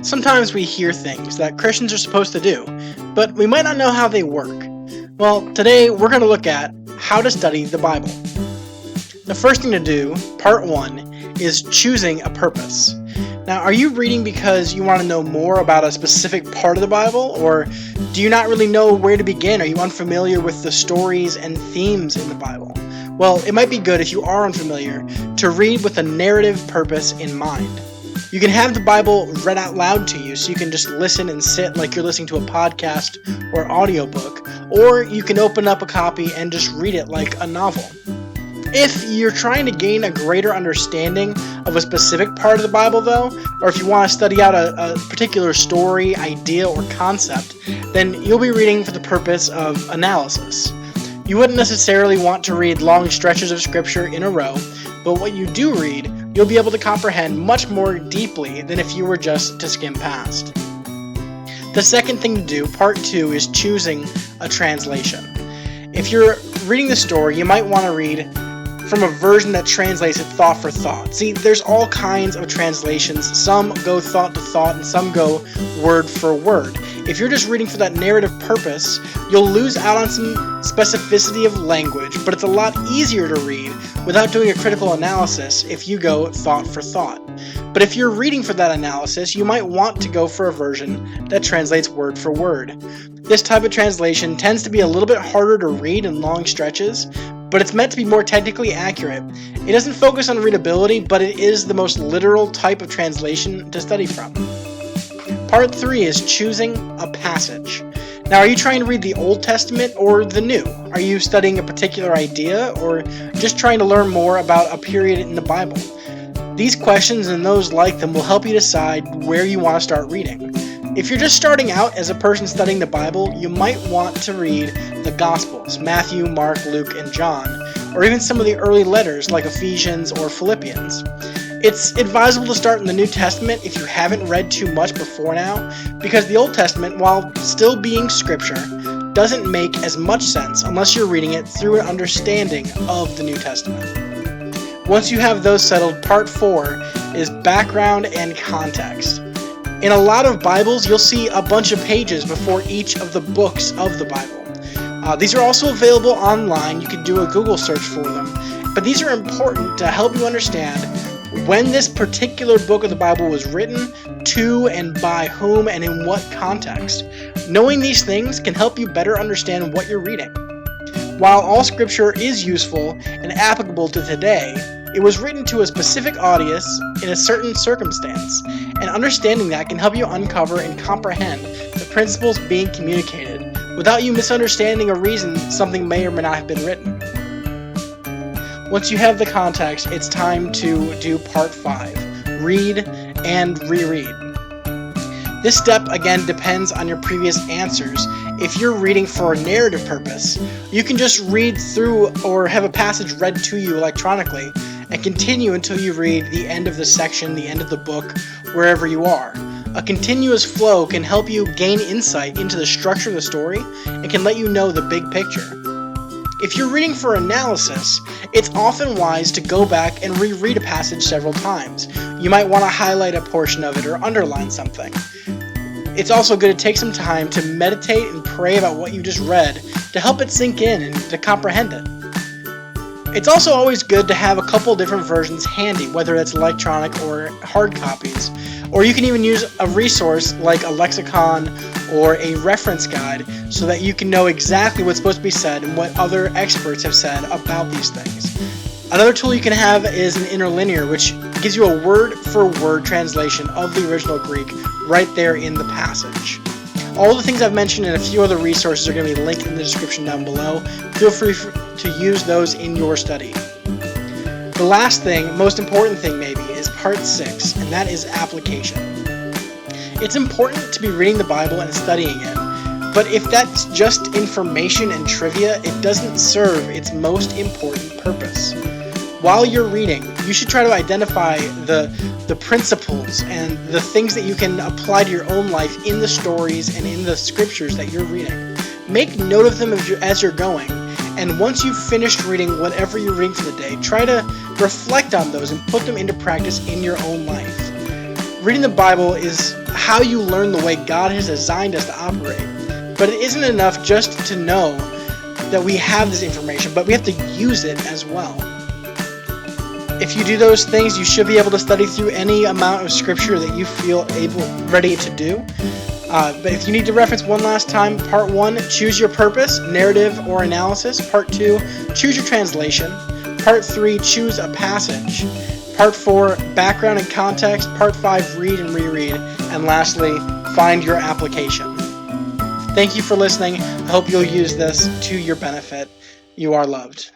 Sometimes we hear things that Christians are supposed to do, but we might not know how they work. Well, today we're going to look at how to study the Bible. The first thing to do, part 1, is choosing a purpose. Now, are you reading because you want to know more about a specific part of the Bible, or do you not really know where to begin? Are you unfamiliar with the stories and themes in the Bible? Well, it might be good if you are unfamiliar to read with a narrative purpose in mind. You can have the Bible read out loud to you so you can just listen and sit like you're listening to a podcast or audiobook, or you can open up a copy and just read it like a novel. If you're trying to gain a greater understanding of a specific part of the Bible, though, or if you want to study out a particular story, idea, or concept, then you'll be reading for the purpose of analysis. You wouldn't necessarily want to read long stretches of Scripture in a row, but what you do read, you'll be able to comprehend much more deeply than if you were just to skim past. The second thing to do, part 2, is choosing a translation. If you're reading the story, you might want to read from a version that translates it thought for thought. See, there's all kinds of translations. Some go thought to thought, and some go word for word. If you're just reading for that narrative purpose, you'll lose out on some specificity of language, but it's a lot easier to read without doing a critical analysis if you go thought for thought. But if you're reading for that analysis, you might want to go for a version that translates word for word. This type of translation tends to be a little bit harder to read in long stretches, but it's meant to be more technically accurate. It doesn't focus on readability, but it is the most literal type of translation to study from. Part 3 is choosing a passage. Now, are you trying to read the Old Testament or the New? Are you studying a particular idea or just trying to learn more about a period in the Bible? These questions and those like them will help you decide where you want to start reading. If you're just starting out as a person studying the Bible, you might want to read the Gospels, Matthew, Mark, Luke, and John, or even some of the early letters like Ephesians or Philippians. It's advisable to start in the New Testament if you haven't read too much before now, because the Old Testament, while still being scripture, doesn't make as much sense unless you're reading it through an understanding of the New Testament. Once you have those settled, part 4 is background and context. In a lot of Bibles, you'll see a bunch of pages before each of the books of the Bible. These are also available online. You can do a Google search for them. But these are important to help you understand when this particular book of the Bible was written, to and by whom, and in what context. Knowing these things can help you better understand what you're reading. While all Scripture is useful and applicable to today, it was written to a specific audience in a certain circumstance, and understanding that can help you uncover and comprehend the principles being communicated without you misunderstanding a reason something may or may not have been written. Once you have the context, it's time to do part 5, read and reread. This step again depends on your previous answers. If you're reading for a narrative purpose, you can just read through or have a passage read to you electronically and continue until you read the end of the section, the end of the book, wherever you are. A continuous flow can help you gain insight into the structure of the story and can let you know the big picture. If you're reading for analysis, it's often wise to go back and reread a passage several times. You might want to highlight a portion of it or underline something. It's also good to take some time to meditate and pray about what you just read to help it sink in and to comprehend it. It's also always good to have a couple different versions handy, whether it's electronic or hard copies. Or you can even use a resource like a lexicon or a reference guide so that you can know exactly what's supposed to be said and what other experts have said about these things. Another tool you can have is an interlinear, which gives you a word-for-word translation of the original Greek right there in the passage. All the things I've mentioned and a few other resources are going to be linked in the description down below. Feel free to use those in your study. The last thing, most important thing maybe, is part 6, and that is application. It's important to be reading the Bible and studying it, but if that's just information and trivia, it doesn't serve its most important purpose. While you're reading, you should try to identify the principles and the things that you can apply to your own life in the stories and in the scriptures that you're reading. Make note of them as you're going, and once you've finished reading whatever you're reading for the day, try to reflect on those and put them into practice in your own life. Reading the Bible is how you learn the way God has designed us to operate. But it isn't enough just to know that we have this information, but we have to use it as well. If you do those things, you should be able to study through any amount of scripture that you feel ready to do. But if you need to reference one last time, part 1, choose your purpose, narrative or analysis. Part 2, choose your translation. Part 3, choose a passage. Part 4, background and context. Part 5, read and reread. And lastly, find your application. Thank you for listening. I hope you'll use this to your benefit. You are loved.